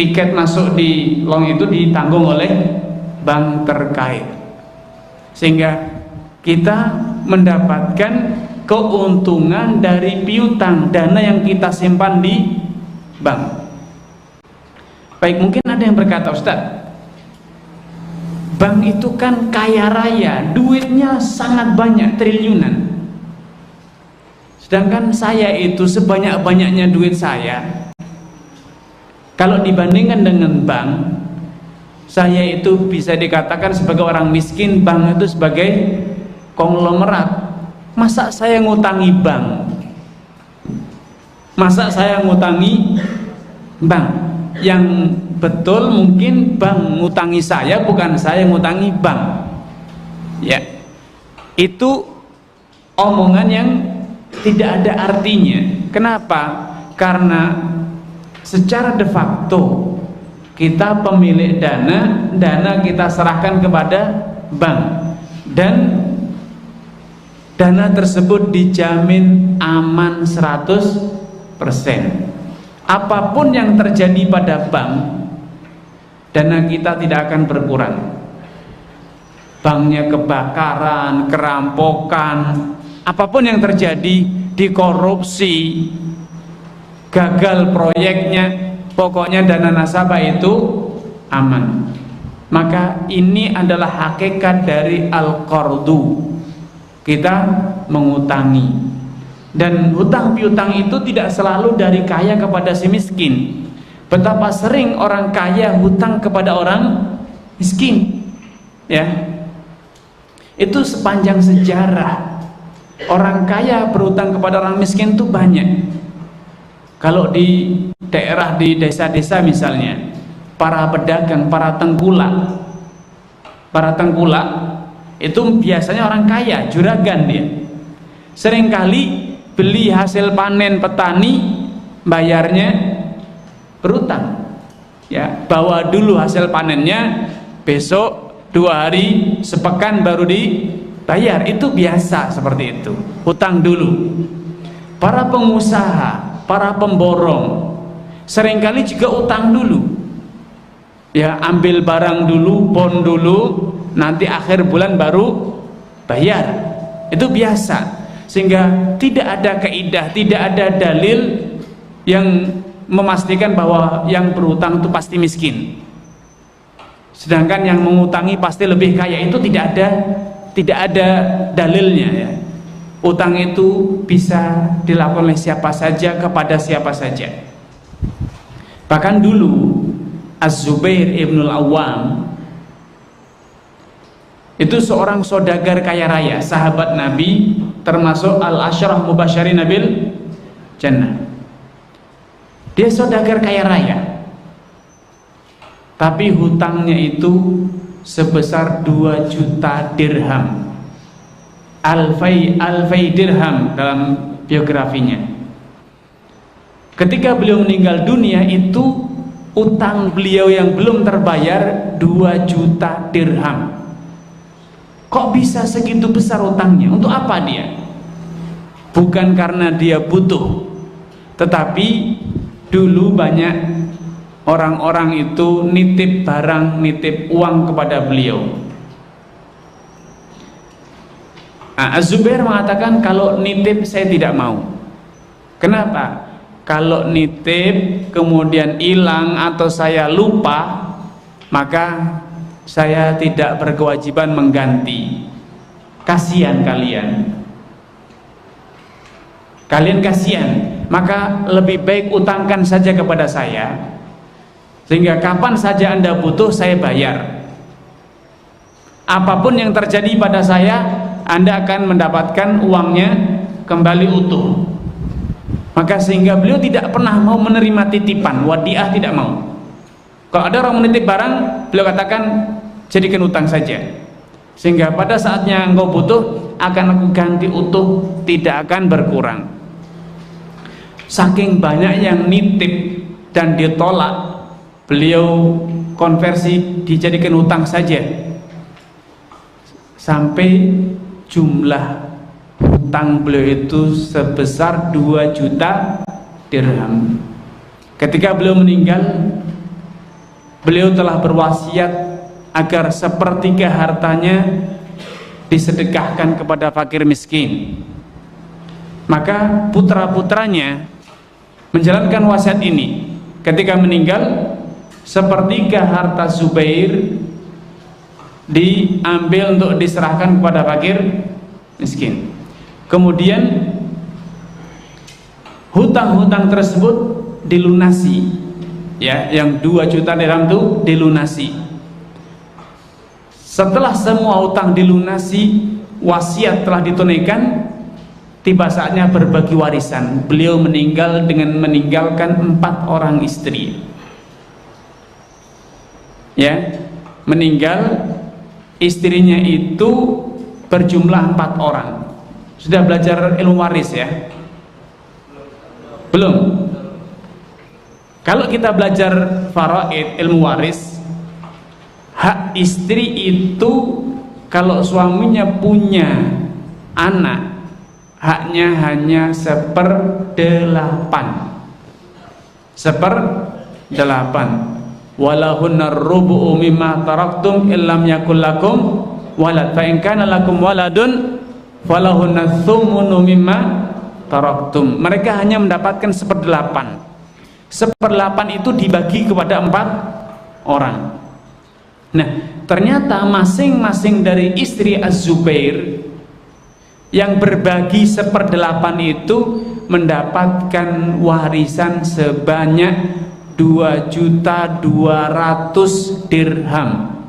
tiket masuk di long itu ditanggung oleh bank terkait, sehingga kita mendapatkan keuntungan dari piutang, dana yang kita simpan di bank. Baik, mungkin ada yang berkata, Ustaz, bank itu kan kaya raya, duitnya sangat banyak, triliunan. Sedangkan saya itu sebanyak-banyaknya duit saya, kalau dibandingkan dengan bank, saya itu bisa dikatakan sebagai orang miskin, bank itu sebagai konglomerat. Masa saya ngutangi bank? Masa saya ngutangi bank? Yang betul mungkin bank ngutangi saya, bukan saya ngutangi bank. Ya, itu omongan yang tidak ada artinya. Kenapa? Karena secara de facto kita pemilik dana kita serahkan kepada bank, dan dana tersebut dijamin aman 100%. Apapun yang terjadi pada bank, dana kita tidak akan berkurang. Banknya kebakaran, kerampokan, apapun yang terjadi, dikorupsi, gagal proyeknya, pokoknya dana nasabah itu aman. Maka ini adalah hakikat dari al-qardu. Kita mengutangi, dan hutang piutang itu tidak selalu dari kaya kepada si miskin. Betapa sering orang kaya hutang kepada orang miskin, ya. Itu sepanjang sejarah orang kaya berhutang kepada orang miskin itu banyak. Kalau di daerah, di desa-desa misalnya, para pedagang, para tengkulak itu biasanya orang kaya, juragan dia. Seringkali beli hasil panen petani, bayarnya berutang. Ya, bawa dulu hasil panennya, besok 2 hari, sepekan baru dibayar. Itu biasa seperti itu. Hutang dulu. Para pengusaha, para pemborong, seringkali juga utang dulu. Ya, ambil barang dulu, bon dulu, nanti akhir bulan baru bayar. Itu biasa. Sehingga tidak ada kaidah, tidak ada dalil yang memastikan bahwa yang berutang itu pasti miskin, sedangkan yang mengutangi pasti lebih kaya. Itu tidak ada dalilnya, ya. Utang itu bisa dilakukan oleh siapa saja kepada siapa saja. Bahkan dulu Az-Zubair ibnul Awwam itu seorang saudagar kaya raya, sahabat Nabi, termasuk al-asyrah mubasysyirin bil jannah. Dia saudagar kaya raya, tapi hutangnya itu sebesar 2 juta dirham, alfai dirham dalam biografinya. Ketika beliau meninggal dunia, itu utang beliau yang belum terbayar 2 juta dirham. Kok bisa segitu besar utangnya? Untuk apa dia? Bukan karena dia butuh, tetapi dulu banyak orang-orang itu nitip barang, nitip uang kepada beliau. Az-Zubair mengatakan, kalau nitip saya tidak mau. Kenapa? Kalau nitip kemudian hilang atau saya lupa, maka saya tidak berkewajiban mengganti. Kasihan kalian kasihan, maka lebih baik utangkan saja kepada saya, sehingga kapan saja Anda butuh saya bayar. Apapun yang terjadi pada saya, Anda akan mendapatkan uangnya kembali utuh. Maka sehingga beliau tidak pernah mau menerima titipan, wadiah tidak mau. Kalau ada orang menitip barang, beliau katakan jadikan utang saja, sehingga pada saatnya engkau butuh akan aku ganti utuh, tidak akan berkurang. Saking banyak yang nitip dan ditolak, beliau konversi dijadikan utang saja, sampai jumlah hutang beliau itu sebesar 2 juta dirham. Ketika beliau meninggal, beliau telah berwasiat agar sepertiga hartanya disedekahkan kepada fakir miskin. Maka putra-putranya menjalankan wasiat ini. Ketika meninggal, sepertiga harta Zubair diambil untuk diserahkan kepada fakir miskin. Kemudian hutang-hutang tersebut dilunasi, ya, yang 2 juta dirham itu dilunasi. Setelah semua hutang dilunasi, wasiat telah ditunaikan, tiba saatnya berbagi warisan. Beliau meninggal dengan meninggalkan 4 orang istri, ya, meninggal istrinya itu berjumlah 4 orang. Sudah belajar ilmu waris ya? Belum? Kalau kita belajar faraid, ilmu waris, hak istri itu kalau suaminya punya anak, haknya hanya 1/8. Walahunna rubu'u mimma taraktum illam yakul lakum walad fa in kana lakum waladun falahunna thumunu mimma taraktum. Mereka hanya mendapatkan 1/8. 1/8 itu dibagi kepada 4 orang. Nah, ternyata masing-masing dari istri Az-Zubair yang berbagi 1/8 itu mendapatkan warisan sebanyak 2.200.000 dirham.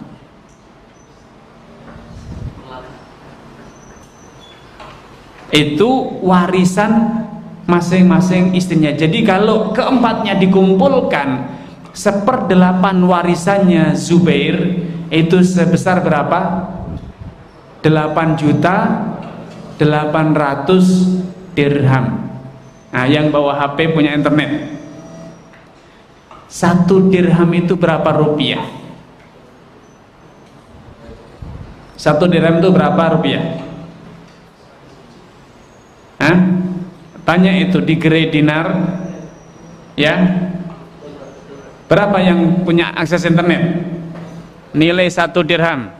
Itu warisan masing-masing istrinya. Jadi kalau keempatnya dikumpulkan, 1/8 warisannya Zubair itu sebesar berapa? 8.800.000 dirham. Nah, yang bawa HP punya internet, 1 dirham itu berapa rupiah? 1 dirham itu berapa rupiah? Hah? Tanya itu di gerai dinar, ya. Berapa yang punya akses internet? Nilai 1 dirham.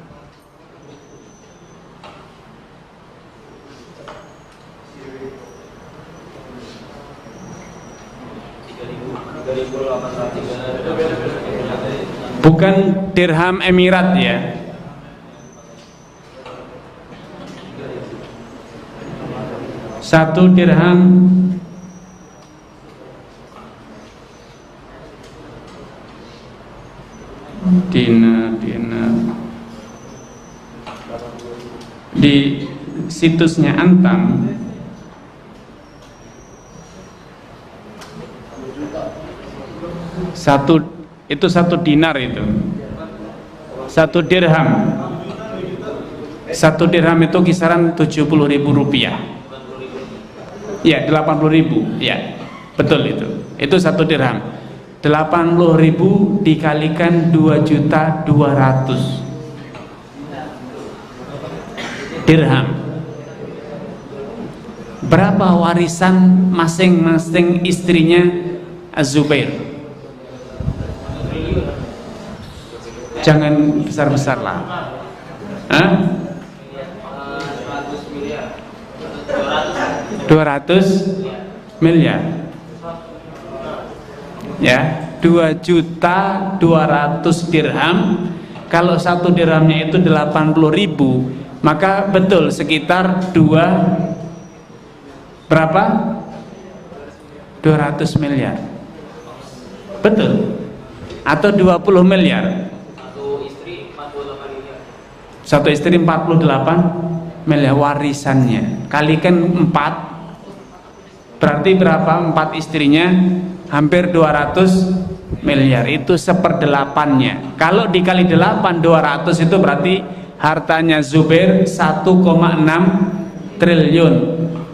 Bukan dirham Emirat ya. Satu dirham dinar di situsnya Antam itu 1 dinar itu 1 dirham. 1 dirham itu kisaran 70.000 rupiah. Ya, 80.000. Ya, betul itu. Itu 1 dirham. 80.000 dikalikan 2.200.000 dirham. Berapa warisan masing-masing istrinya Az-Zubair? Jangan besar-besar lah. Hah? 200 miliar. Ya, 2.200.000 dirham. Kalau 1 dirhamnya itu 80.000, maka betul sekitar berapa? 200 miliar. Betul. Atau 20 miliar. Satu istri 48 miliar warisannya. Kalikan 4, berarti berapa? 4 istrinya hampir 200 miliar. Itu 1/8-nya. Kalau dikali 8, 200 itu berarti hartanya Zubair 1,6 triliun.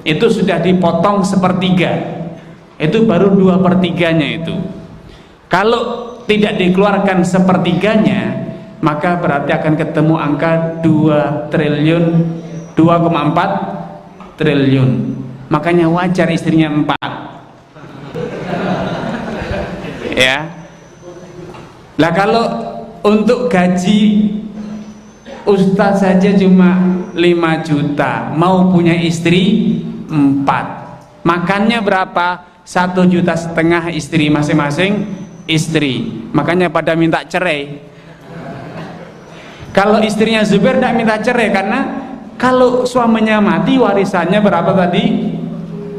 Itu sudah dipotong 1/3. Itu baru 2/3-nya itu. Kalau tidak dikeluarkan 1/3-nya, maka berarti akan ketemu angka 2 triliun, 2,4 triliun. Makanya wajar istrinya 4. Ya. Lah kalau untuk gaji ustadz saja cuma 5 juta, mau punya istri 4, makannya berapa? 1,5 juta istri masing-masing istri, makanya pada minta cerai. Kalau istrinya Zubair tidak minta cerai, karena kalau suaminya mati warisannya berapa tadi?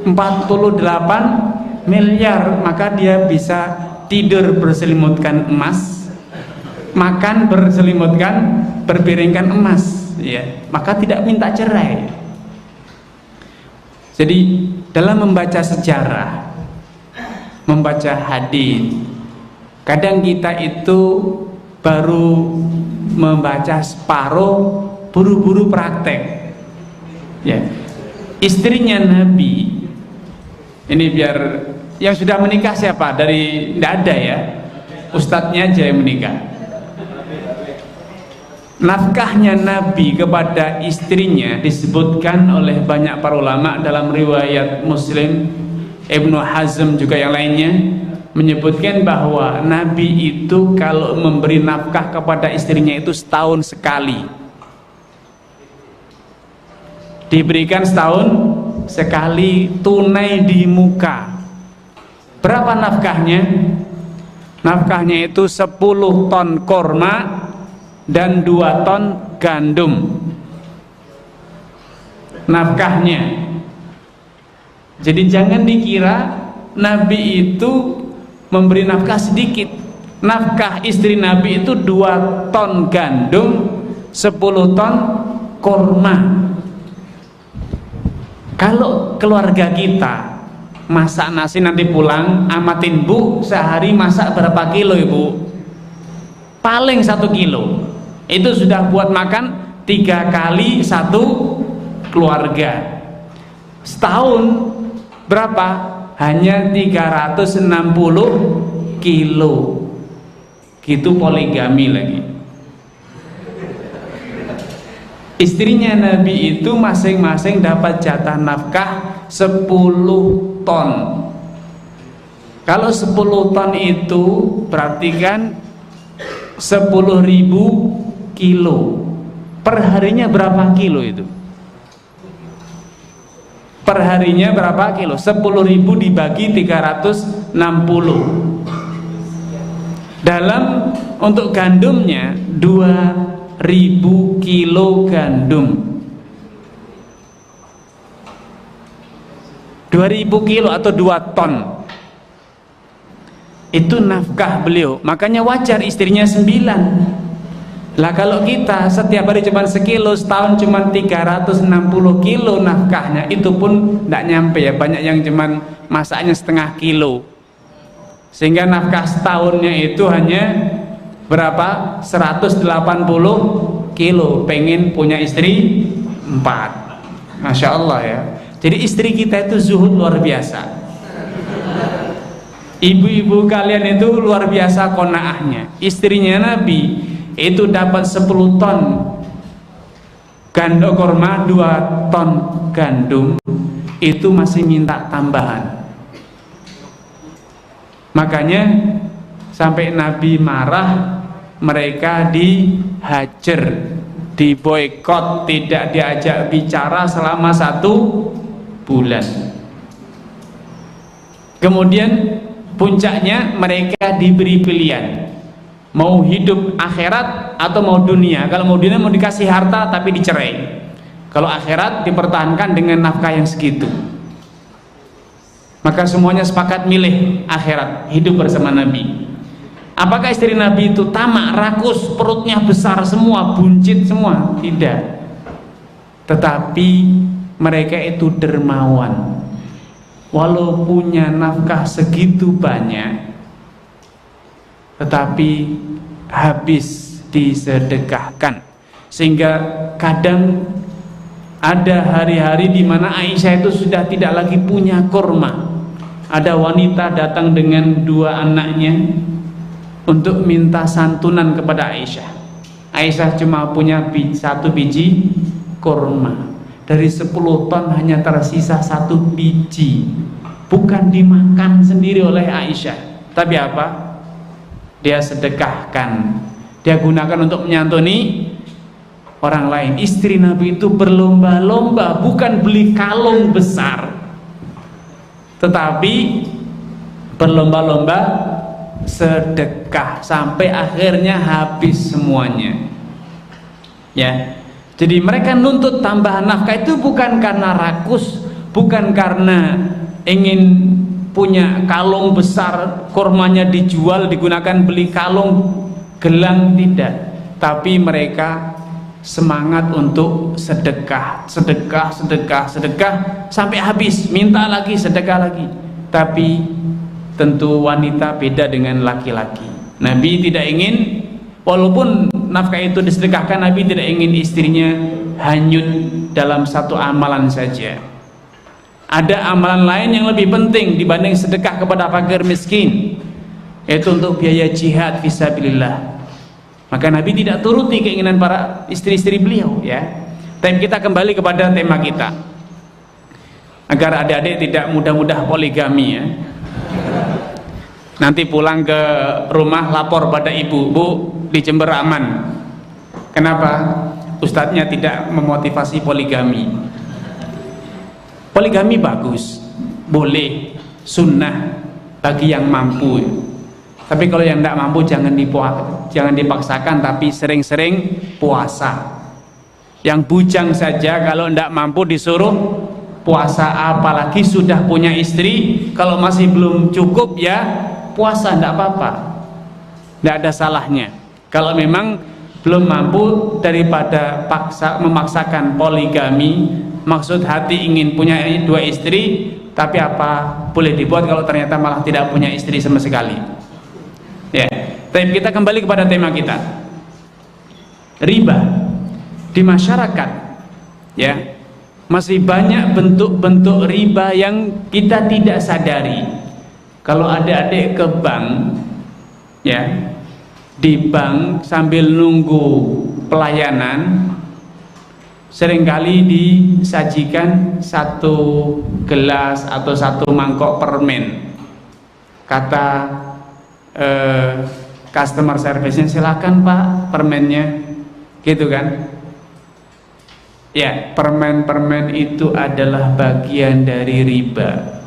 48 miliar, maka dia bisa tidur berselimutkan emas, makan berselimutkan berpiringkan emas, ya, maka tidak minta cerai. Jadi dalam membaca sejarah, membaca hadis, kadang kita itu baru membaca separuh, buru-buru praktek, ya. Istrinya Nabi ini, biar yang sudah menikah siapa? Dari tidak ada ya, ustadznya aja yang menikah. Nafkahnya Nabi kepada istrinya disebutkan oleh banyak para ulama dalam riwayat Muslim, Ibnu Hazm juga yang lainnya menyebutkan bahwa Nabi itu kalau memberi nafkah kepada istrinya itu setahun sekali, diberikan setahun sekali tunai di muka. Berapa nafkahnya? Nafkahnya itu 10 ton korma dan 2 ton gandum. Nafkahnya. Jadi jangan dikira Nabi itu memberi nafkah sedikit. Nafkah istri Nabi itu 2 ton gandum, 10 ton korma. Kalau keluarga kita masak nasi nanti pulang, amatin Bu, sehari masak berapa kilo Ibu? Paling 1 kilo. Itu sudah buat makan 3 kali satu keluarga. Setahun berapa? Hanya 360 kilo. Gitu poligami lagi. Istrinya Nabi itu masing-masing dapat jatah nafkah 10 ton. Kalau 10 ton itu berarti kan 10.000 kilo. Perharinya berapa kilo itu? Perharinya berapa kilo? 10.000 dibagi 360. Dalam untuk gandumnya 2.000 kilo gandum. 2.000 kilo atau 2 ton. Itu nafkah beliau. Makanya wajar istrinya 9. Lah kalau kita setiap hari cuma sekilo, setahun cuma 360 kilo nafkahnya, itu pun tidak nyampe ya. Banyak yang cuma masaknya setengah kilo. Sehingga nafkah setahunnya itu hanya berapa? 180 kilo. Pengen punya istri 4. Masya Allah ya. Jadi istri kita itu zuhud luar biasa. Ibu-ibu kalian itu luar biasa qanaahnya. Istrinya Nabi itu dapat 10 ton gandum korma, 2 ton gandum, itu masih minta tambahan. Makanya sampai Nabi marah, mereka dihajar, diboikot, tidak diajak bicara selama 1 bulan. Kemudian puncaknya mereka diberi pilihan, mau hidup akhirat atau mau dunia. Kalau mau dunia mau dikasih harta tapi dicerai. Kalau akhirat dipertahankan dengan nafkah yang segitu. Maka semuanya sepakat milih akhirat, hidup bersama Nabi. Apakah istri Nabi itu tamak, rakus, perutnya besar semua, buncit semua? Tidak. Tetapi mereka itu dermawan. Walau punya nafkah segitu banyak, tetapi habis disedekahkan. Sehingga kadang ada hari-hari di mana Aisyah itu sudah tidak lagi punya kurma. Ada wanita datang dengan 2 anaknya untuk minta santunan kepada Aisyah. Aisyah cuma punya 1 biji kurma. Dari 10 ton hanya tersisa 1 biji. Bukan dimakan sendiri oleh Aisyah, tapi apa? dia sedekahkan, dia gunakan untuk menyantuni orang lain. Istri Nabi itu berlomba-lomba, bukan beli kalung besar, tetapi berlomba-lomba sedekah sampai akhirnya habis semuanya. Ya, jadi mereka nuntut tambahan nafkah itu bukan karena rakus, bukan karena ingin punya kalung besar, kurmanya dijual, digunakan beli kalung, gelang, tidak. Tapi mereka semangat untuk sedekah, sedekah, sedekah, sedekah sampai habis, minta lagi, sedekah lagi. Tapi tentu wanita beda dengan laki-laki. Nabi tidak ingin, walaupun nafkah itu disedekahkan, Nabi tidak ingin istrinya hanyut dalam satu amalan saja. Ada amalan lain yang lebih penting dibanding sedekah kepada fakir miskin, yaitu untuk biaya jihad fisabilillah. Maka Nabi tidak turuti keinginan para istri-istri beliau, ya. Tapi kita kembali kepada tema kita, agar adik-adik tidak mudah-mudah poligami, ya. Nanti pulang ke rumah lapor pada ibu, Bu, di Jember aman. Kenapa? Ustadznya tidak memotivasi poligami. Poligami bagus, boleh, sunnah bagi yang mampu. Tapi kalau yang tidak mampu jangan dipaksakan, tapi sering-sering puasa. Yang bujang saja kalau tidak mampu disuruh puasa, apalagi sudah punya istri. Kalau masih belum cukup, ya puasa, tidak apa-apa, tidak ada salahnya. Kalau memang belum mampu, daripada memaksakan poligami, maksud hati ingin punya 2 istri, tapi apa boleh dibuat kalau ternyata malah tidak punya istri sama sekali. Ya, tapi kita kembali kepada tema kita, riba di masyarakat. Ya, masih banyak bentuk-bentuk riba yang kita tidak sadari. Kalau adik-adik ke bank, ya, di bank sambil nunggu pelayanan, seringkali disajikan 1 gelas atau 1 mangkok permen. Kata customer service-nya, silakan Pak permennya, gitu kan. Ya, permen-permen itu adalah bagian dari riba.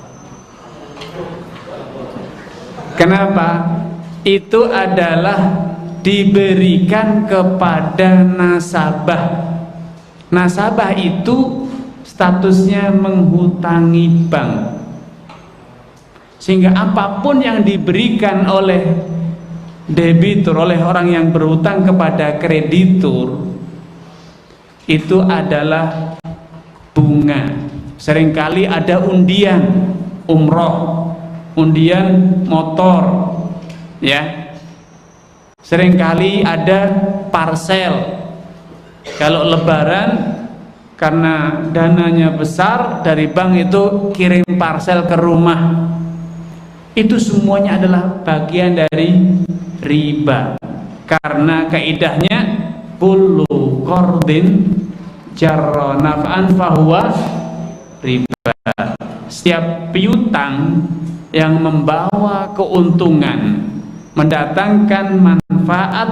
Kenapa? Itu adalah diberikan kepada nasabah. Nasabah itu statusnya menghutangi bank, sehingga apapun yang diberikan oleh debitur, oleh orang yang berhutang kepada kreditur, itu adalah bunga. Seringkali ada undian umroh, undian motor, ya. Seringkali ada parsel. Kalau lebaran, karena dananya besar dari bank, itu kirim parsel ke rumah. Itu semuanya adalah bagian dari riba. Karena kaidahnya kullu qardin jarra naf'an fahuwa riba. Setiap piutang yang membawa keuntungan, mendatangkan manfaat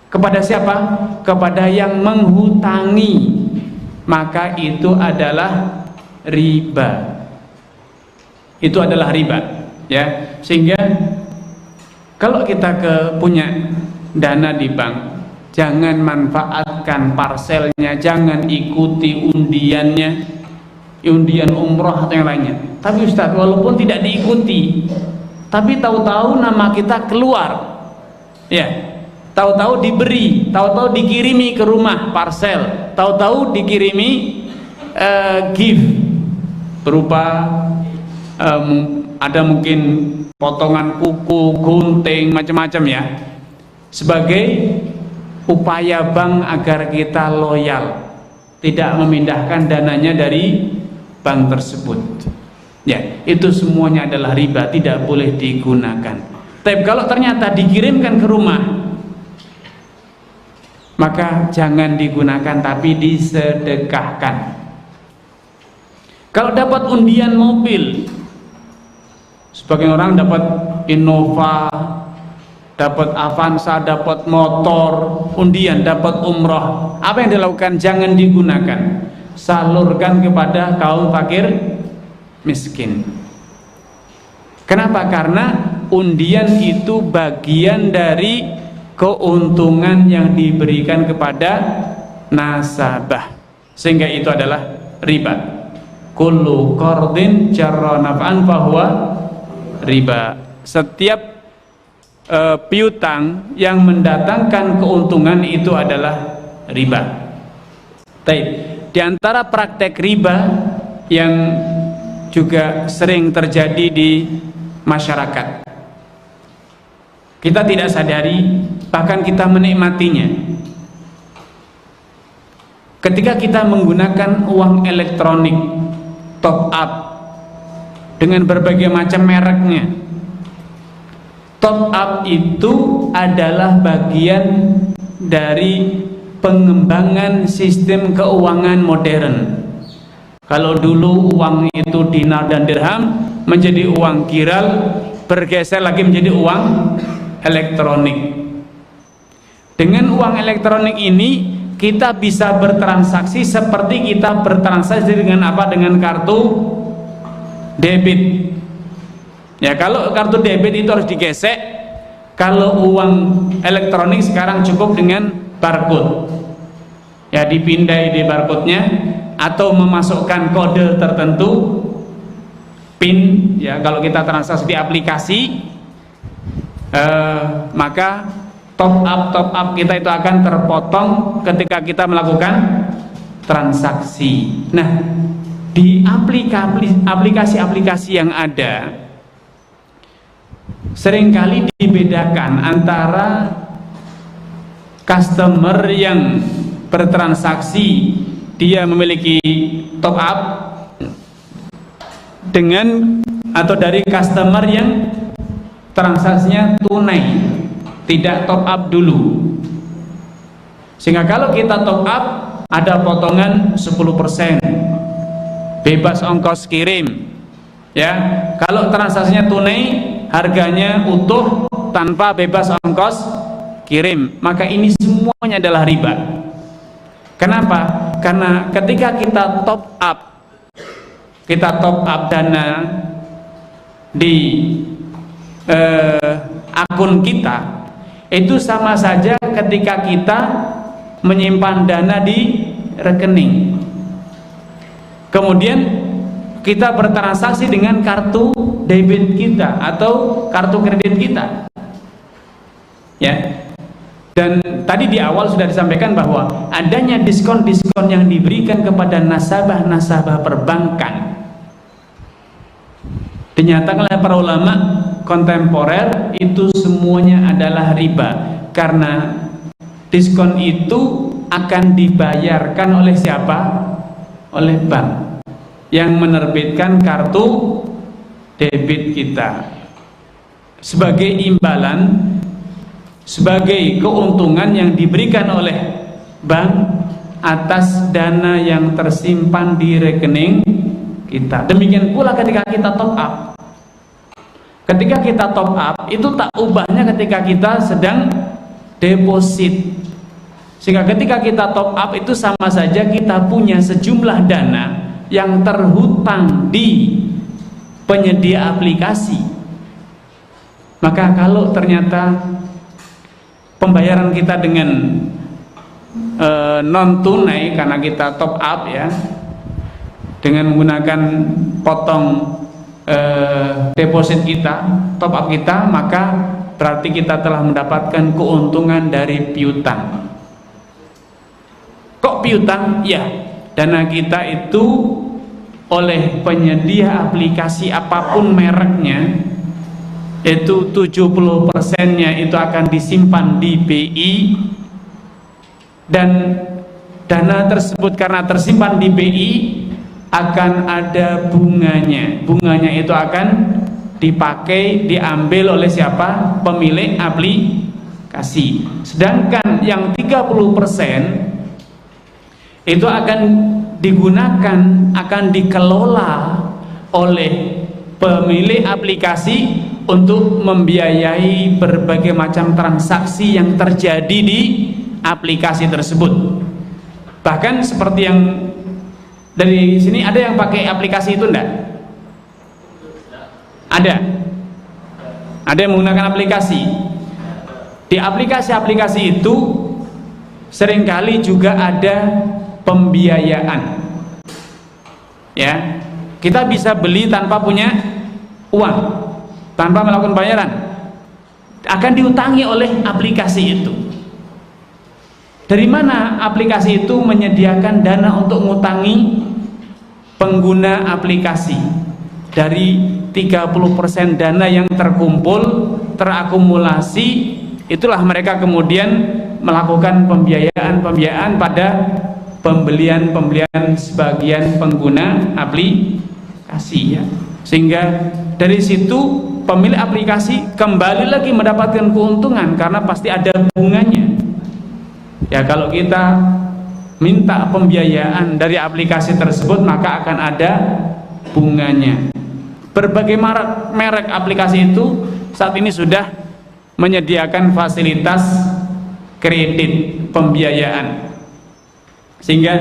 kepada siapa? Kepada yang menghutangi, maka itu adalah riba. Itu adalah riba, ya. Sehingga kalau kita punya dana di bank, jangan manfaatkan parselnya, jangan ikuti undiannya, undian umroh atau yang lainnya. Tapi Ustaz, walaupun tidak diikuti, tapi tahu-tahu nama kita keluar, ya. Tahu-tahu diberi, tahu-tahu dikirimi ke rumah parcel, tahu-tahu dikirimi gift berupa ada mungkin potongan kuku, gunting, macam-macam, ya, sebagai upaya bank agar kita loyal, tidak memindahkan dananya dari bank tersebut. Ya, itu semuanya adalah riba, tidak boleh digunakan. Tapi kalau ternyata dikirimkan ke rumah, maka jangan digunakan, tapi disedekahkan. Kalau dapat undian mobil, sebagian orang dapat Innova dapat Avanza, dapat motor, undian, dapat umroh. Apa yang dilakukan? Jangan digunakan, salurkan kepada kaum fakir miskin. Kenapa? Karena undian itu bagian dari keuntungan yang diberikan kepada nasabah, sehingga itu adalah riba. Kullu qardin jarra naf'an fahuwa riba. Setiap piutang yang mendatangkan keuntungan itu adalah riba. Baik. Di antara praktek riba yang juga sering terjadi di masyarakat, kita tidak sadari, bahkan kita menikmatinya. Ketika kita menggunakan uang elektronik top up dengan berbagai macam mereknya, top up itu adalah bagian dari pengembangan sistem keuangan modern. Kalau dulu uang itu dinar dan dirham menjadi uang giral, bergeser lagi menjadi uang elektronik. Dengan uang elektronik ini kita bisa bertransaksi seperti kita bertransaksi dengan apa? Dengan kartu debit. Ya, kalau kartu debit itu harus digesek. Kalau uang elektronik sekarang cukup dengan barcode. Ya, dipindai di barcode-nya atau memasukkan kode tertentu, PIN. Ya, kalau kita transaksi di aplikasi, maka top up kita itu akan terpotong ketika kita melakukan transaksi. Nah, di aplikasi-aplikasi yang ada, seringkali dibedakan antara customer yang bertransaksi dia memiliki top up dengan atau dari customer yang transaksinya tunai, tidak top up dulu. Sehingga kalau kita top up ada potongan 10%, bebas ongkos kirim. Ya, kalau transaksinya tunai harganya utuh tanpa bebas ongkos kirim, maka ini semuanya adalah riba. Kenapa? Karena ketika kita top up dana di akun kita, itu sama saja ketika kita menyimpan dana di rekening. Kemudian kita bertransaksi dengan kartu debit kita atau kartu kredit kita. Ya. Dan tadi di awal sudah disampaikan bahwa adanya diskon-diskon yang diberikan kepada nasabah-nasabah perbankan, dinyatakan oleh para ulama kontemporer itu semuanya adalah riba, karena diskon itu akan dibayarkan oleh siapa? Oleh bank yang menerbitkan kartu debit kita sebagai imbalan, sebagai keuntungan yang diberikan oleh bank atas dana yang tersimpan di rekening kita. Demikian pula ketika kita top up. Ketika kita top up itu tak ubahnya ketika kita sedang deposit. Sehingga ketika kita top up itu sama saja kita punya sejumlah dana yang terhutang di penyedia aplikasi. Maka kalau ternyata pembayaran kita dengan non tunai karena kita top up, ya, dengan menggunakan potong deposit kita, top up kita, maka berarti kita telah mendapatkan keuntungan dari piutang. Kok piutang? Ya, dana kita itu oleh penyedia aplikasi apapun mereknya, itu 70%-nya itu akan disimpan di BI, dan dana tersebut karena tersimpan di BI akan ada bunganya. Bunganya itu akan dipakai, diambil oleh siapa? Pemilik aplikasi. Sedangkan yang 30% itu akan digunakan, akan dikelola oleh pemilik aplikasi untuk membiayai berbagai macam transaksi yang terjadi di aplikasi tersebut. Bahkan seperti yang dari sini, ada yang pakai aplikasi itu enggak? Ada yang menggunakan aplikasi. Di aplikasi-aplikasi itu seringkali juga ada pembiayaan. Ya, kita bisa beli tanpa punya uang, tanpa melakukan bayaran, akan diutangi oleh aplikasi itu. Dari mana aplikasi itu menyediakan dana untuk ngutangi pengguna aplikasi? Dari 30% dana yang terkumpul, terakumulasi, itulah mereka kemudian melakukan pembiayaan pada pembelian sebagian pengguna aplikasi, ya. Sehingga dari situ pemilik aplikasi kembali lagi mendapatkan keuntungan karena pasti ada bunganya. Ya, kalau kita minta pembiayaan dari aplikasi tersebut maka akan ada bunganya. Berbagai merek aplikasi itu saat ini sudah menyediakan fasilitas kredit pembiayaan, sehingga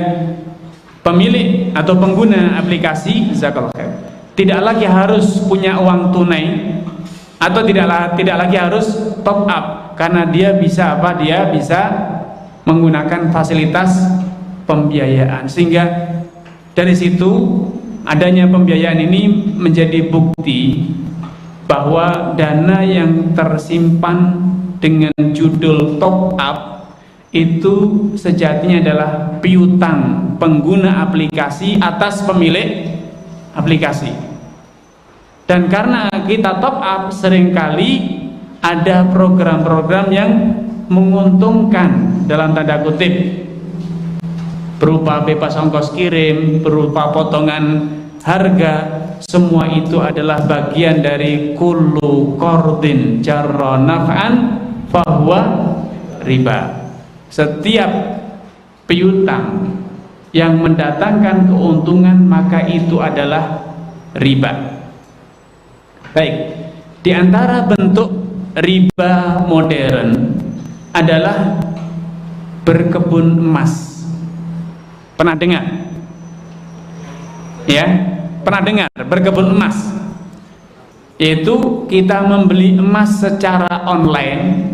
pemilik atau pengguna aplikasi tidak lagi harus punya uang tunai atau tidak lagi harus top up, karena dia bisa Dia bisa menggunakan fasilitas pembiayaan. Sehingga dari situ adanya pembiayaan ini menjadi bukti bahwa dana yang tersimpan dengan judul top up itu sejatinya adalah piutang pengguna aplikasi atas pemilik aplikasi. Dan karena kita top up, seringkali ada program-program yang menguntungkan dalam tanda kutip, berupa bebas ongkos kirim, berupa potongan harga. Semua itu adalah bagian dari kullu qardin jarra naf'an fahuwa riba. Setiap piutang yang mendatangkan keuntungan maka itu adalah riba. Baik, di antara bentuk riba modern adalah berkebun emas. Pernah dengar? Ya, pernah dengar berkebun emas? Yaitu kita membeli emas secara online.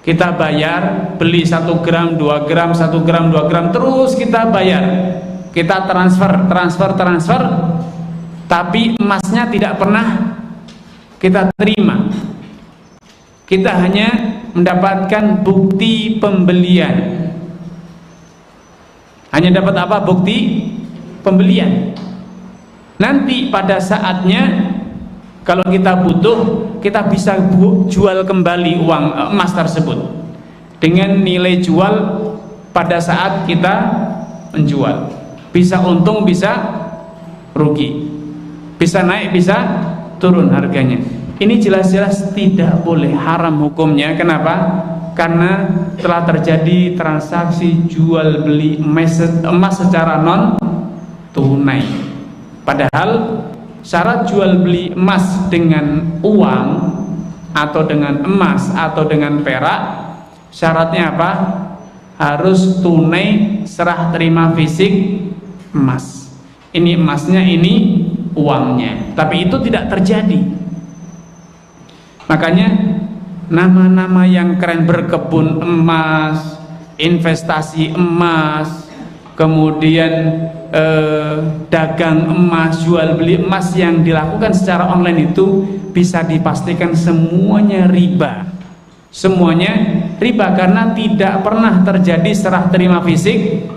Kita bayar, beli 1 gram, 2 gram, 1 gram, 2 gram, terus kita bayar. Kita transfer, tapi emasnya tidak pernah kita terima. Kita hanya mendapatkan bukti pembelian. Hanya dapat apa? Bukti pembelian. Nanti pada saatnya kalau kita butuh, kita bisa jual kembali uang emas tersebut dengan nilai jual pada saat kita menjual. Bisa untung, bisa rugi, bisa naik, bisa turun harganya. Ini jelas-jelas tidak boleh, haram hukumnya. Kenapa? Karena telah terjadi transaksi jual beli emas secara non tunai. Padahal syarat jual beli emas dengan uang atau dengan emas atau dengan perak, syaratnya apa? Harus tunai serah terima fisik emas. Ini emasnya, ini uangnya. Tapi itu tidak terjadi. Makanya nama-nama yang keren, berkebun emas, investasi emas, kemudian dagang emas, jual beli emas yang dilakukan secara online itu bisa dipastikan semuanya riba. Semuanya riba karena tidak pernah terjadi serah terima fisik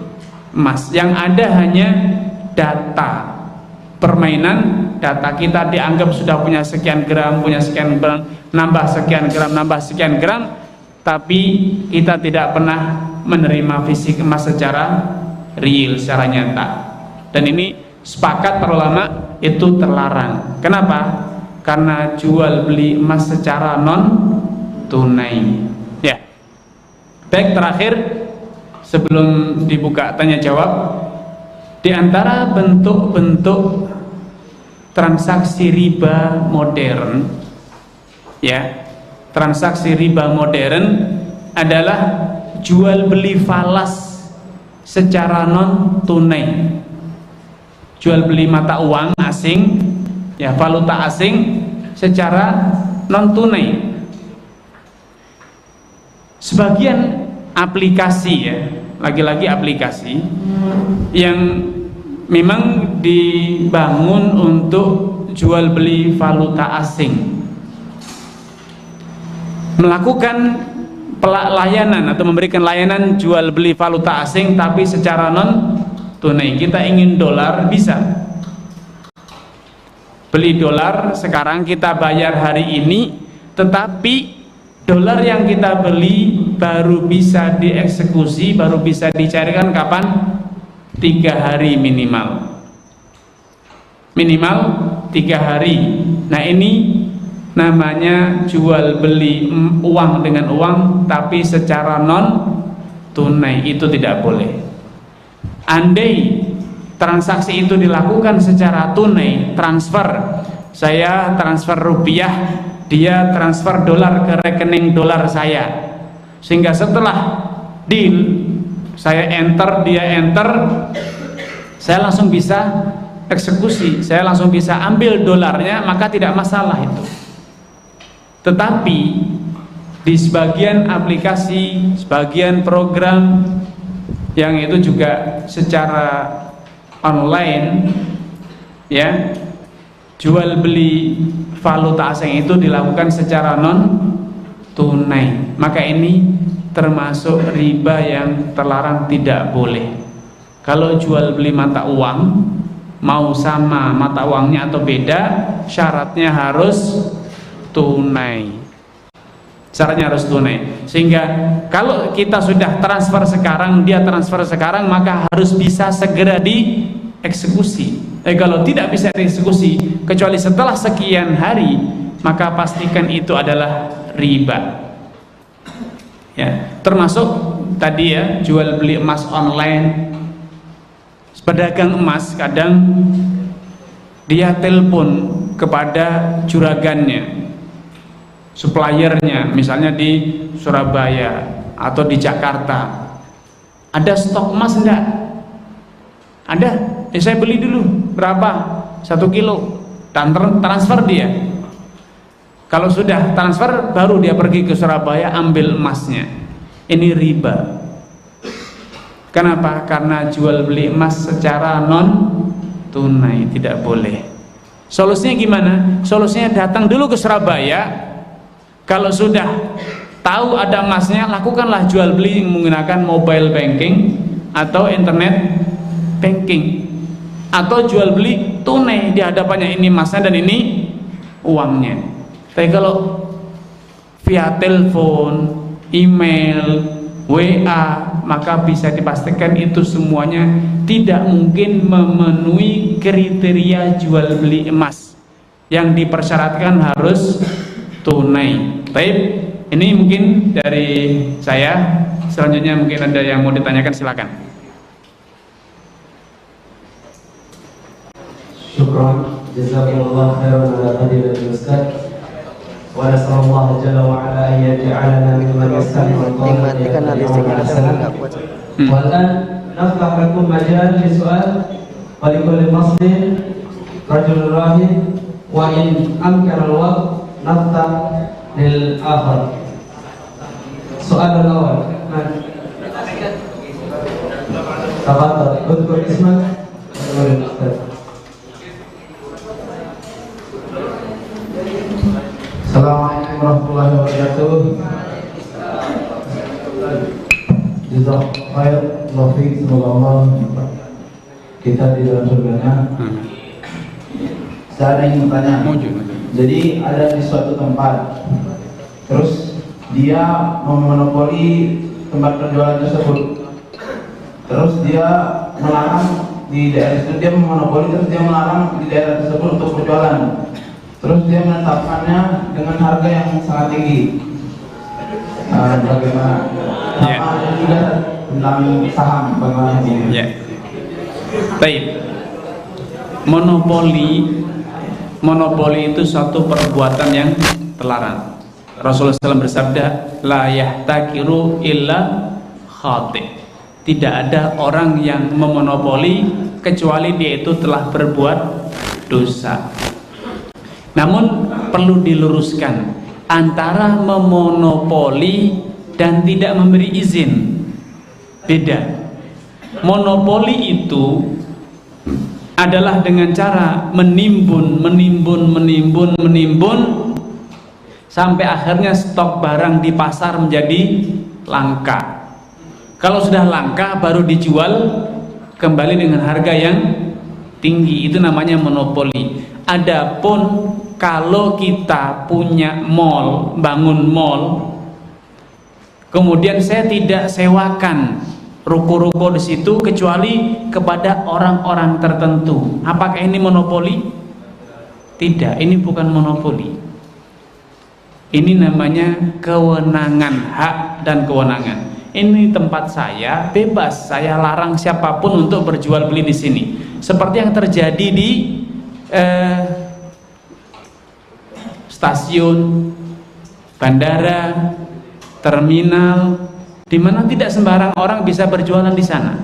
emas. Yang ada hanya data, permainan data. Kita dianggap sudah punya sekian gram, punya sekian gram, nambah sekian gram, nambah sekian gram, tapi kita tidak pernah menerima fisik emas secara real, secara nyata. Dan ini sepakat para ulama itu terlarang. Kenapa? Karena jual beli emas secara non tunai. Ya. Baik, terakhir sebelum dibuka tanya jawab, di antara bentuk-bentuk transaksi riba modern ya, transaksi riba modern adalah jual beli falas secara non tunai, jual beli mata uang asing, ya, valuta asing secara non tunai. Sebagian aplikasi, ya, lagi-lagi aplikasi yang memang dibangun untuk jual beli valuta asing, melakukan layanan atau memberikan layanan jual beli valuta asing tapi secara non tunai. Kita ingin dolar, bisa beli dolar sekarang, kita bayar hari ini, tetapi dolar yang kita beli baru bisa dieksekusi, baru bisa dicairkan kapan? 3 hari minimal 3 hari. Nah, ini namanya jual beli uang dengan uang tapi secara non tunai. Itu tidak boleh. Andai transaksi itu dilakukan secara tunai, transfer, saya transfer rupiah, dia transfer dolar ke rekening dolar saya, sehingga setelah deal saya enter, dia enter, saya langsung bisa eksekusi, saya langsung bisa ambil dolarnya, maka tidak masalah itu. Tetapi di sebagian aplikasi, sebagian program yang itu juga secara online, ya, jual beli valuta asing itu dilakukan secara non tunai, maka ini termasuk riba yang terlarang, tidak boleh. Kalau jual beli mata uang, mau sama mata uangnya atau beda, syaratnya harus tunai. Syaratnya harus tunai. Sehingga kalau kita sudah transfer sekarang, dia transfer sekarang, maka harus bisa segera dieksekusi. Kalau tidak bisa dieksekusi kecuali setelah sekian hari, maka pastikan itu adalah riba. Ya, termasuk tadi, ya, jual beli emas online. Pedagang emas kadang dia telepon kepada juragannya, suppliernya, misalnya di Surabaya atau di Jakarta, ada stok emas enggak? Ada, saya beli dulu, berapa? 1 kilo, dan transfer dia. Kalau sudah transfer, baru dia pergi ke Surabaya ambil emasnya. Ini riba. Kenapa? Karena jual beli emas secara non tunai, tidak boleh. Solusinya gimana? Solusinya datang dulu ke Surabaya. Kalau sudah tahu ada emasnya, lakukanlah jual beli menggunakan mobile banking atau internet banking, atau jual beli tunai di hadapannya, ini emasnya dan ini uangnya. Tapi kalau via telepon, email, WA, maka bisa dipastikan itu semuanya tidak mungkin memenuhi kriteria jual beli emas yang dipersyaratkan harus tunai. Baik, ini mungkin dari saya. Selanjutnya mungkin ada yang mau ditanyakan, silakan. Syukran, jazakumullah khairan ala fadilatul ustaz. Wa nasallallahu jalla wa ala an yaj'alana mimman yastami'u al-qawla fayattabi'una ahsana. Wa al'an naftah lakum majal li su'al wa li kulli faslin rajulun rahib, wa in amkana al-waqt naftah lil akhar. Soal awal. Tafadhal, udhkur ismak. Assalamualaikum warahmatullahi wabarakatuh. Jazakallahu khair, semoga Allah kita di dalam surganya. Saya ingin bertanya. Jadi ada di suatu tempat, terus dia memonopoli tempat penjualan tersebut. Terus dia melarang di daerah itu, dia memonopoli, terus dia melarang di daerah tersebut untuk berjualan. Terus dia menetapkannya dengan harga yang sangat tinggi. Bagaimana? Sama juga tentang saham, bagaimana ini? Ya. Baik. Monopoli itu suatu perbuatan yang terlarang. Rasulullah SAW bersabda, la yahtakiru illa khati'. Tidak ada orang yang memonopoli kecuali dia itu telah berbuat dosa. Namun perlu diluruskan antara memonopoli dan tidak memberi izin, beda. Monopoli itu adalah dengan cara menimbun sampai akhirnya stok barang di pasar menjadi langka. Kalau sudah langka baru dijual kembali dengan harga yang tinggi, itu namanya monopoli. Adapun kalau kita punya mall, bangun mall, kemudian saya tidak sewakan ruko-ruko di situ kecuali kepada orang-orang tertentu, apakah ini monopoli? Tidak, ini bukan monopoli. Ini namanya kewenangan, hak dan kewenangan. Ini tempat saya, bebas, saya larang siapapun untuk berjual beli di sini. Seperti yang terjadi di stasiun, bandara, terminal, di mana tidak sembarang orang bisa berjualan di sana.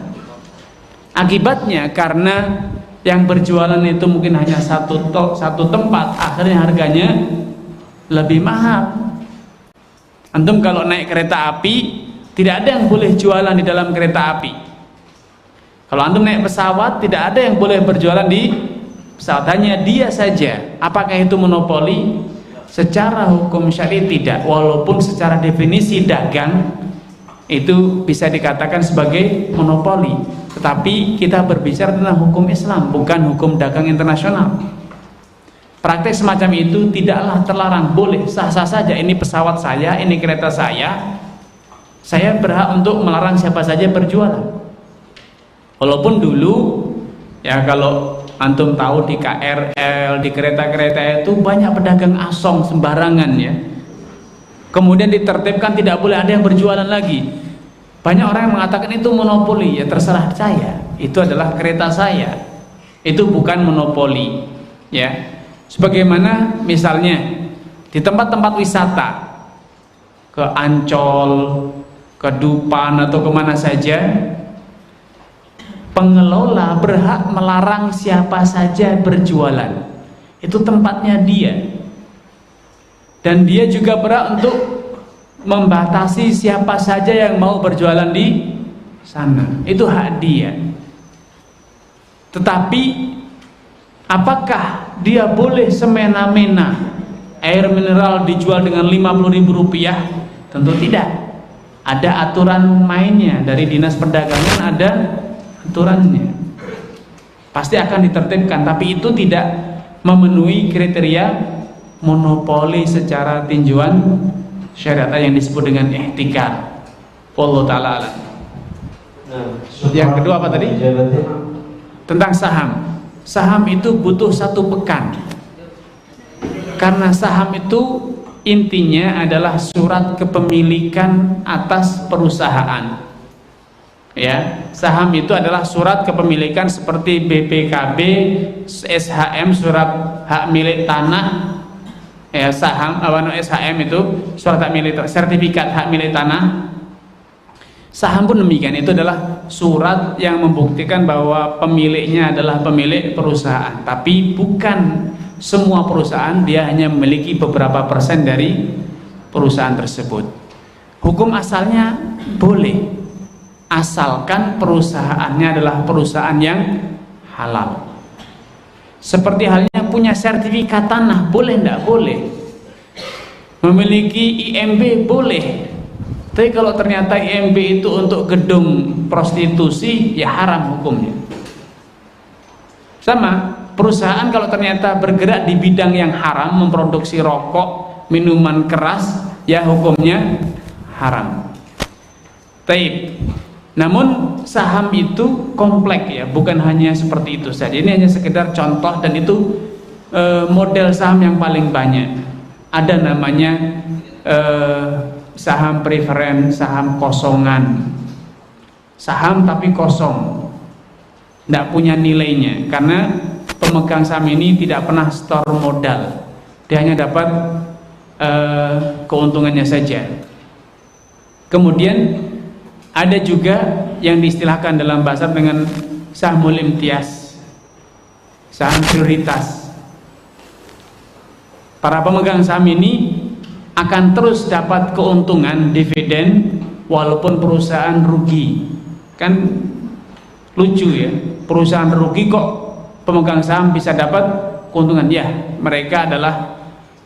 Akibatnya karena yang berjualan itu mungkin hanya satu tempat, akhirnya harganya lebih mahal. Antum kalau naik kereta api, tidak ada yang boleh jualan di dalam kereta api. Kalau antum naik pesawat, tidak ada yang boleh berjualan di pesawat, hanya dia saja. Apakah itu monopoli? Secara hukum syar'i tidak, walaupun secara definisi dagang itu bisa dikatakan sebagai monopoli. Tetapi kita berbicara tentang hukum Islam, bukan hukum dagang internasional. Praktek semacam itu tidaklah terlarang, boleh, sah-sah saja. Ini pesawat saya, ini kereta saya berhak untuk melarang siapa saja berjualan. Walaupun dulu ya, kalau antum tahu di KRL, di kereta-kereta itu banyak pedagang asong sembarangan ya. Kemudian ditertibkan tidak boleh ada yang berjualan lagi. Banyak orang yang mengatakan itu monopoli. Ya terserah saya, itu adalah kereta saya, itu bukan monopoli ya. Sebagaimana misalnya di tempat-tempat wisata, ke Ancol, ke Dupan atau kemana saja, pengelola berhak melarang siapa saja berjualan. Itu tempatnya dia, dan dia juga berhak untuk membatasi siapa saja yang mau berjualan di sana. Itu hak dia. Tetapi apakah dia boleh semena-mena air mineral dijual dengan Rp50.000? Tentu tidak. Ada aturan mainnya dari Dinas Perdagangan, ada aturannya. Pasti akan ditertibkan, tapi itu tidak memenuhi kriteria monopoli secara tinjauan syariat yang disebut dengan ihtikar. Wallahu ta'ala alam. Yang kedua apa tadi? Tentang saham. Saham itu butuh 1 pekan. Karena saham itu intinya adalah surat kepemilikan atas perusahaan. Ya, saham itu adalah surat kepemilikan seperti BPKB, SHM, surat hak milik tanah. Ya, saham SHM itu surat hak milik, sertifikat hak milik tanah. Saham pun demikian, itu adalah surat yang membuktikan bahwa pemiliknya adalah pemilik perusahaan. Tapi bukan semua perusahaan, dia hanya memiliki beberapa persen dari perusahaan tersebut. Hukum asalnya boleh, asalkan perusahaannya adalah perusahaan yang halal. Seperti halnya punya sertifikat tanah, boleh enggak? Boleh. Memiliki IMB boleh. Tapi kalau ternyata IMB itu untuk gedung prostitusi, ya haram hukumnya. Sama, perusahaan kalau ternyata bergerak di bidang yang haram, memproduksi rokok, minuman keras, ya hukumnya haram. Taib. Namun saham itu kompleks ya, bukan hanya seperti itu saja. Ini hanya sekedar contoh, dan itu model saham yang paling banyak. Ada namanya saham preferen, saham kosongan, saham tapi kosong, tidak punya nilainya, karena pemegang saham ini tidak pernah store modal. Dia hanya dapat keuntungannya saja. Kemudian ada juga yang diistilahkan dalam bahasa dengan sahmul imtiaz, saham prioritas. Para pemegang saham ini akan terus dapat keuntungan dividen walaupun perusahaan rugi. Kan lucu ya, perusahaan rugi kok pemegang saham bisa dapat keuntungan. Ya, mereka adalah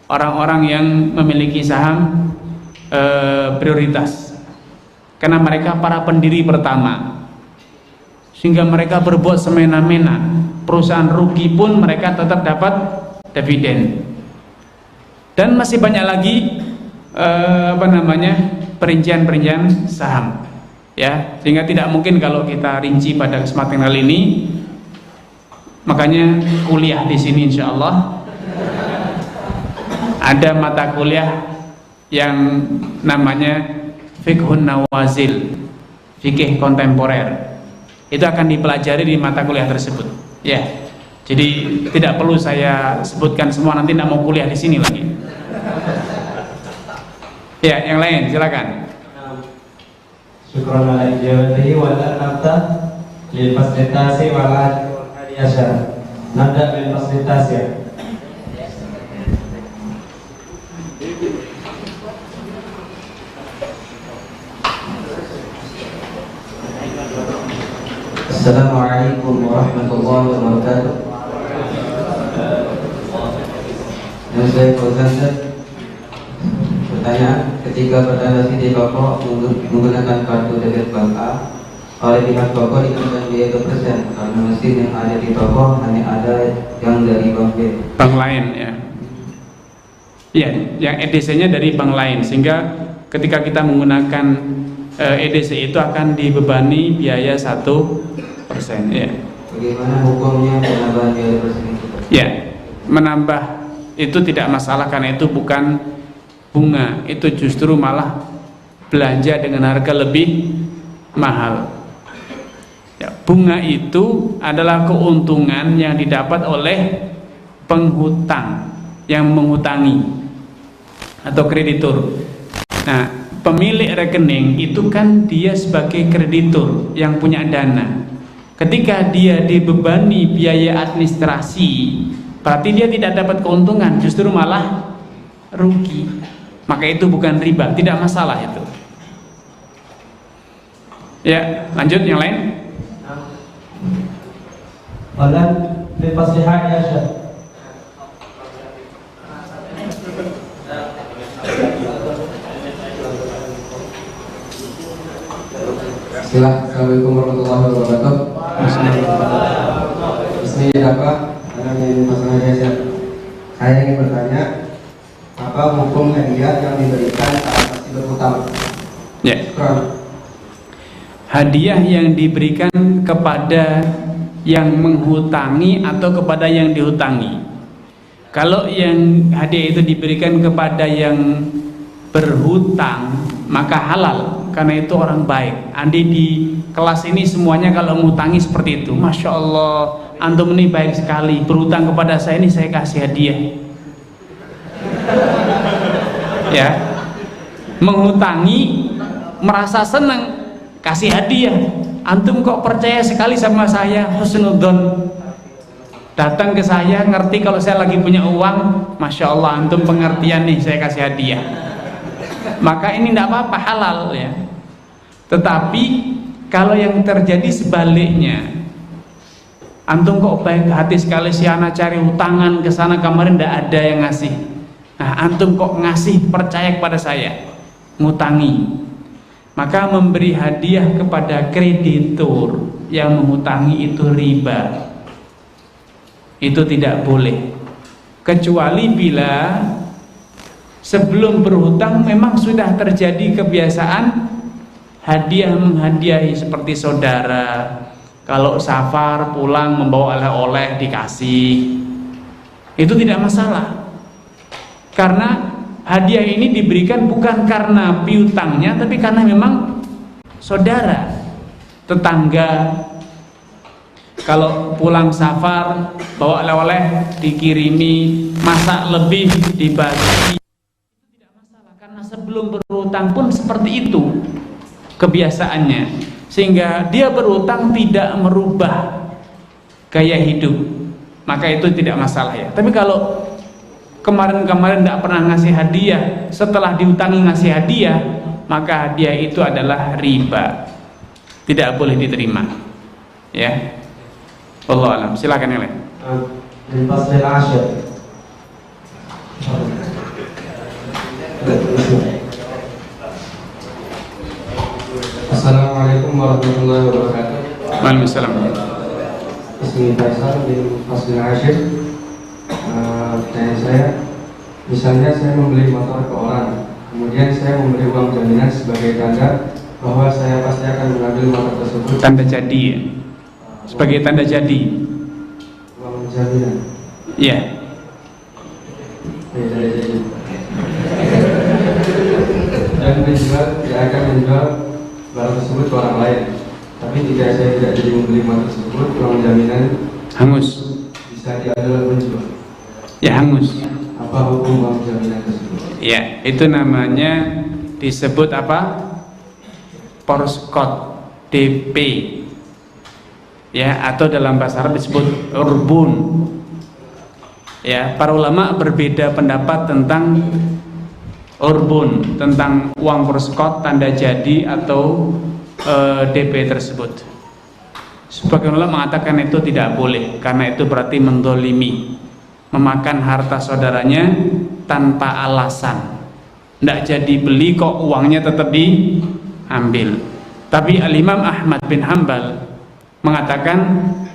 orang-orang yang memiliki saham prioritas, karena mereka para pendiri pertama, sehingga mereka berbuat semena-mena. Perusahaan rugi pun mereka tetap dapat dividen. Dan masih banyak lagi perincian-perincian saham, ya, sehingga tidak mungkin kalau kita rinci pada kesempatan kali ini. Makanya kuliah di sini insya Allah ada mata kuliah yang namanya fiqhun nawazil, fikih kontemporer. Itu akan dipelajari di mata kuliah tersebut, ya. Jadi tidak perlu saya sebutkan semua, nanti tidak mau kuliah di sini lagi. Ya, yang lain silakan. Syukran ala ijabatihi wa la nafta lil fasilitasi wal hadi asyar. Nabda bil fasilitasi. Assalamualaikum warahmatullahi wabarakatuh. Yang saya Fauzan, pertanyaan, ketika bertransaksi di toko menggunakan kartu debit bank A, oleh pihak toko dikenakan biaya 2% karena mesin yang ada di toko hanya ada yang dari bank B. Bank lain, ya. Ya, yang EDC-nya dari bank lain, sehingga ketika kita menggunakan EDC itu akan dibebani biaya 1%, ya. Bagaimana hukumnya penambahan biaya persen itu? Ya, menambah itu tidak masalah karena itu bukan bunga, itu justru malah belanja dengan harga lebih mahal. Ya, bunga itu adalah keuntungan yang didapat oleh penghutang yang menghutangi atau kreditur. Nah, pemilik rekening itu kan dia sebagai kreditur yang punya dana. Ketika dia dibebani biaya administrasi, berarti dia tidak dapat keuntungan, justru malah rugi. Maka itu bukan riba, tidak masalah itu. Ya, lanjut yang lain. Walan lifaslihat ya Syekh. Assalamualaikum warahmatullahi wabarakatuh. Bismillahirrahmanirrahim. Saya ingin bertanya, apa hukum hadiah yang diberikan saat masih berhutang? Ya. Hadiah yang diberikan kepada yang menghutangi atau kepada yang dihutangi. Kalau yang hadiah itu diberikan kepada yang berhutang, maka halal, karena itu orang baik. Andi di kelas ini semuanya kalau ngutangi seperti itu, Masya Allah, antum ini baik sekali, berhutang kepada saya ini saya kasih hadiah. Ya, menghutangi merasa senang, kasih hadiah. Antum kok percaya sekali sama saya, husnudzon, datang ke saya, ngerti kalau saya lagi punya uang, Masya Allah, antum pengertian nih, saya kasih hadiah. Maka ini tidak apa-apa, halal ya. Tetapi kalau yang terjadi sebaliknya, antum kok baik hati sekali, si anak cari hutangan ke sana kemarin tidak ada yang ngasih. Nah, antum kok ngasih, percaya kepada saya, ngutangi. Maka memberi hadiah kepada kreditur yang menghutangi itu riba. Itu tidak boleh. Kecuali bila sebelum berhutang memang sudah terjadi kebiasaan hadiah menghadiahi, seperti saudara kalau safar pulang membawa oleh-oleh dikasih, itu tidak masalah, karena hadiah ini diberikan bukan karena piutangnya, tapi karena memang saudara, tetangga. Kalau pulang safar bawa oleh-oleh dikirimi, masak lebih dibagi, sebelum berutang pun seperti itu kebiasaannya, sehingga dia berutang tidak merubah gaya hidup, maka itu tidak masalah ya. Tapi kalau kemarin-kemarin tidak pernah ngasih hadiah, setelah diutangi ngasih hadiah, maka hadiah itu adalah riba, tidak boleh diterima ya. Wallahu a'lam. Silakan yang lain. Assalamualaikum warahmatullahi wabarakatuh. Waalaikumsalam. Ismi Faisal bin Fasil Ashir. Tanya saya, misalnya saya membeli motor ke orang, kemudian saya memberi uang jaminan sebagai tanda bahwa saya pasti akan mengambil motor tersebut. Tanda jadi ya? Sebagai tanda jadi. Uang jaminan. Iya. Tanda jadi. Dan menjual, dia akan menjual barang tersebut ke orang lain. Tapi jika saya tidak jadi membeli motor tersebut, uang jaminan Hangus. bisa diambil menjual. Ya hangus. Apa hukum uang jaminan tersebut? Ya, itu namanya disebut apa? Porskot DP. Ya, atau dalam bahasa Arab disebut urbun. Ya, para ulama berbeda pendapat tentang urbun, tentang uang porskot, tanda jadi atau DP tersebut. Sebagian ulama mengatakan itu tidak boleh karena itu berarti mendolimi, memakan harta saudaranya tanpa alasan. Tidak jadi beli kok uangnya tetap diambil. Tapi Al-Imam Ahmad bin Hanbal mengatakan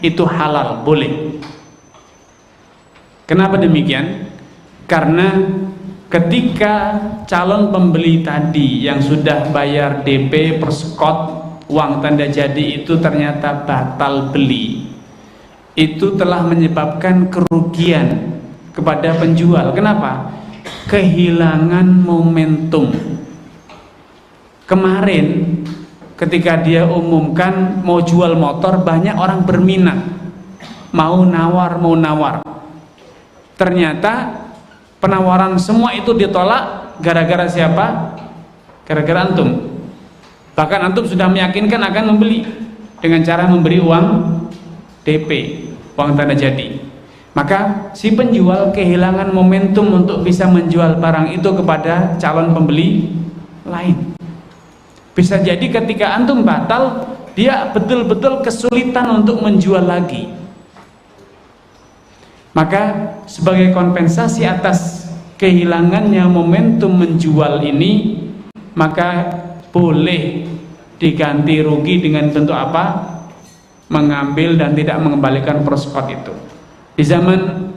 itu halal, boleh. Kenapa demikian? Karena ketika calon pembeli tadi yang sudah bayar DP, perskot, uang tanda jadi itu ternyata batal beli, itu telah menyebabkan kerugian kepada penjual. Kenapa? Kehilangan momentum. Kemarin ketika dia umumkan mau jual motor, banyak orang berminat, mau nawar. Ternyata penawaran semua itu ditolak gara-gara siapa? Gara-gara antum. Bahkan antum sudah meyakinkan akan membeli dengan cara memberi uang DP, uang tanda jadi. Maka si penjual kehilangan momentum untuk bisa menjual barang itu kepada calon pembeli lain. Bisa jadi ketika antum batal, dia betul-betul kesulitan untuk menjual lagi. Maka sebagai kompensasi atas kehilangannya momentum menjual ini, maka boleh diganti rugi dengan bentuk apa? Mengambil dan tidak mengembalikan perskot itu. Di zaman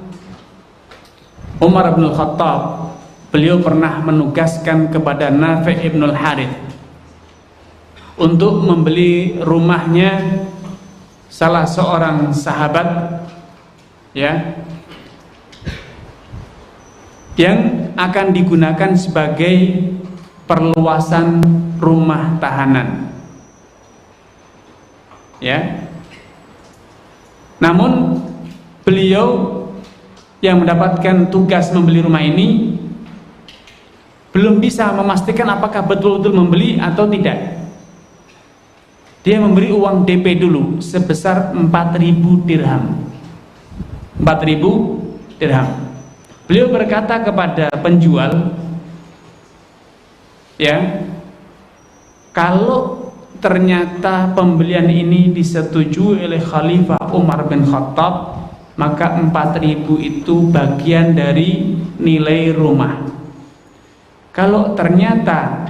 Umar bin Khattab, beliau pernah menugaskan kepada Nafi' ibn al-Harith untuk membeli rumahnya salah seorang sahabat, ya, yang akan digunakan sebagai perluasan rumah tahanan, ya. Namun beliau yang mendapatkan tugas membeli rumah ini belum bisa memastikan apakah betul-betul membeli atau tidak. Dia memberi uang DP dulu sebesar 4.000 dirham. 4.000 dirham. Beliau berkata kepada penjual, ya, kalau ternyata pembelian ini disetujui oleh Khalifah Umar bin Khattab, maka 4.000 itu bagian dari nilai rumah. Kalau ternyata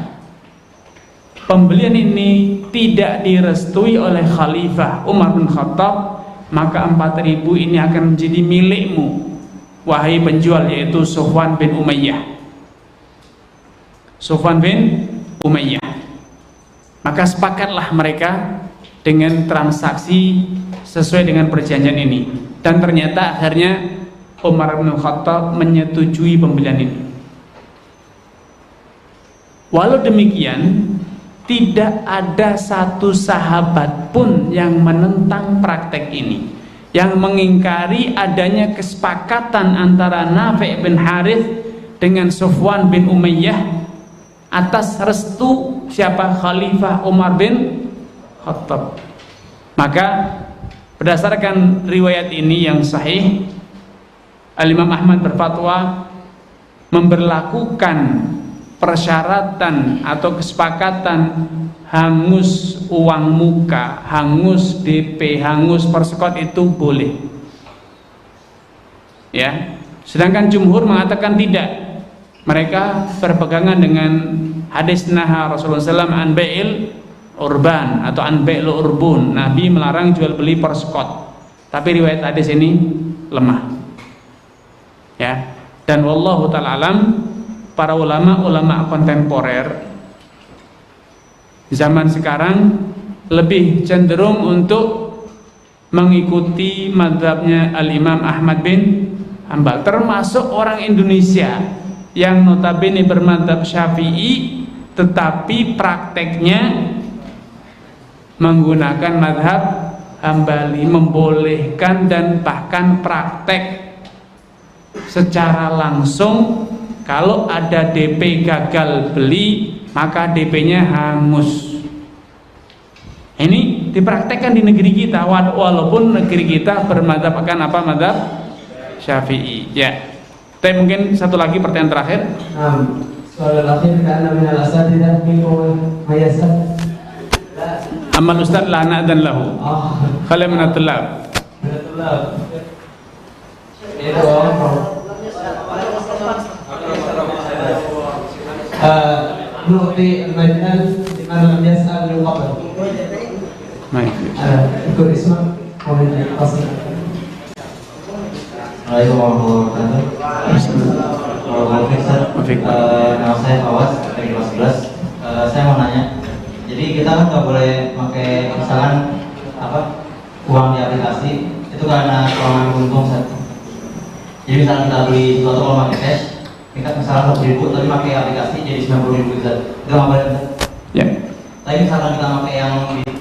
pembelian ini tidak direstui oleh Khalifah Umar bin Khattab, maka 4.000 ini akan menjadi milikmu, wahai penjual, yaitu Sufwan bin Umayyah. Sufwan bin Umayyah. Maka sepakatlah mereka dengan transaksi sesuai dengan perjanjian ini. Dan ternyata akhirnya Umar bin Khattab menyetujui pembelian ini. Walau demikian, tidak ada satu sahabat pun yang menentang praktek ini, yang mengingkari adanya kesepakatan antara Nafi' bin Harith dengan Sufwan bin Umayyah atas restu siapa? Khalifah Umar bin Khattab. Maka berdasarkan riwayat ini yang sahih, Al-Imam Ahmad berfatwa memberlakukan persyaratan atau kesepakatan hangus uang muka, hangus DP, hangus persekot itu boleh. Ya, sedangkan jumhur mengatakan tidak. Mereka berpegangan dengan hadis naha Rasulullah SAW an bai'il urban atau an bai'il urbun. Nabi melarang jual beli persekot. Tapi riwayat hadis ini lemah. Ya. Dan wallahu ta'ala alam, para ulama kontemporer zaman sekarang lebih cenderung untuk mengikuti mazhabnya Al-Imam Ahmad bin Hanbal, termasuk orang Indonesia yang notabene bermadzhab Syafi'i tetapi prakteknya menggunakan mazhab Hambali, membolehkan dan bahkan praktek secara langsung kalau ada DP gagal beli maka DP-nya hangus. Ini dipraktekkan di negeri kita walaupun negeri kita bermadzhabkan apa? Mazhab Syafi'i. Ya. Tapi mungkin satu lagi pertanyaan terakhir. Soal terakhir karena min al-asatidah minkum mayasat. Amal ustaz lana dan lahu. Khala min at-tulab. Itu nu'ti al-majnal liman lam yas'al min qabl. Baik. Ikut isma kemudian fasal. Assalamualaikum warahmatullahi wabarakatuh. Nama saya Fawaz dari kelas 11. Saya mau nanya, jadi kita kan nggak boleh pakai misalkan uang di aplikasi itu karena kurang untung. Jadi misalkan kita beli sesuatu kalau pakai cash, kita misalkan 100.000 tapi pakai aplikasi jadi 90.000 itu nggak boleh. Ya. Tapi misalkan kita pakai yang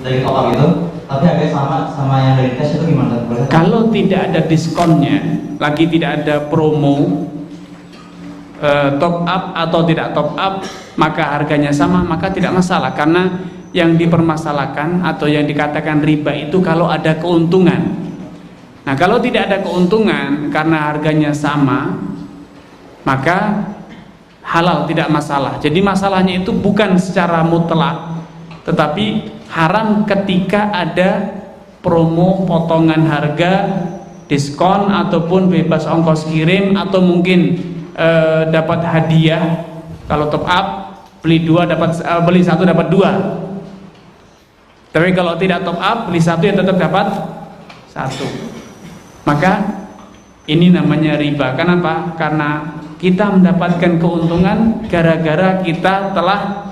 dari top up itu, tapi harganya sama yang dari cash itu gimana? Boleh? Kalau tidak ada diskonnya, lagi tidak ada promo top up atau tidak top up, maka harganya sama, maka tidak masalah. Karena yang dipermasalahkan atau yang dikatakan riba itu kalau ada keuntungan. Nah, kalau tidak ada keuntungan karena harganya sama, maka halal, tidak masalah. Jadi masalahnya itu bukan secara mutlak, tetapi haram ketika ada promo, potongan harga, diskon ataupun bebas ongkos kirim, atau mungkin dapat hadiah. Kalau top up beli satu dapat dua. Tapi kalau tidak top up beli satu ya tetap dapat satu. Maka ini namanya riba. Kenapa? Karena kita mendapatkan keuntungan gara-gara kita telah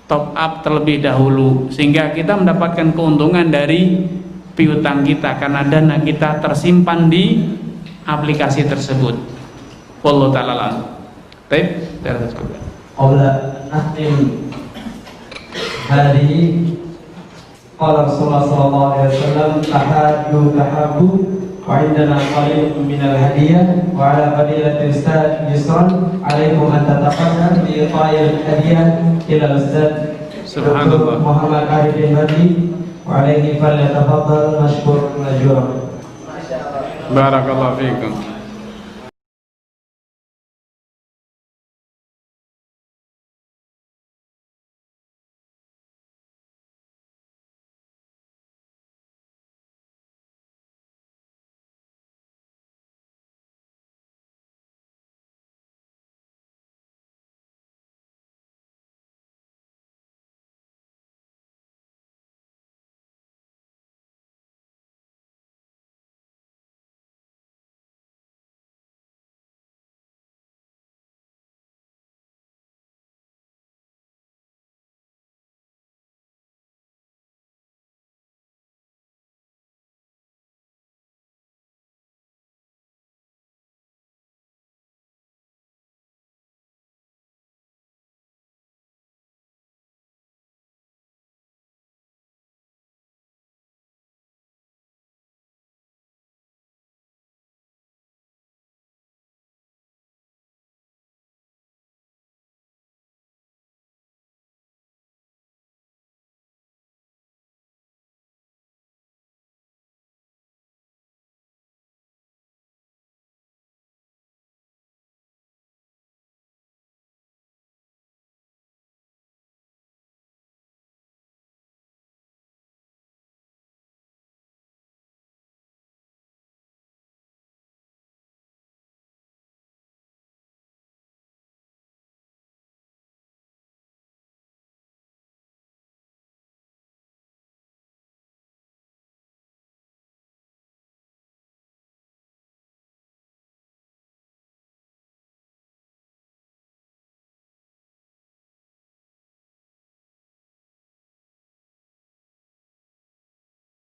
top up terlebih dahulu, sehingga kita mendapatkan keuntungan dari piutang kita karena dana kita tersimpan di aplikasi tersebut. Wallahu ta'ala. Baik, qabla nahtim hadhihi qala Rasulullah sallallahu alaihi wasallam tahabbu wa indana qalilun min al-hadiyah wa ala fadilati ustaz yusran alaikum an tataqaddam bi ta'il hadiyah ila ustaz Subhanallah Muhammad Arif bin Badi wa alaihi falyatafaddal mashkur majura. Barakallahu fiikum.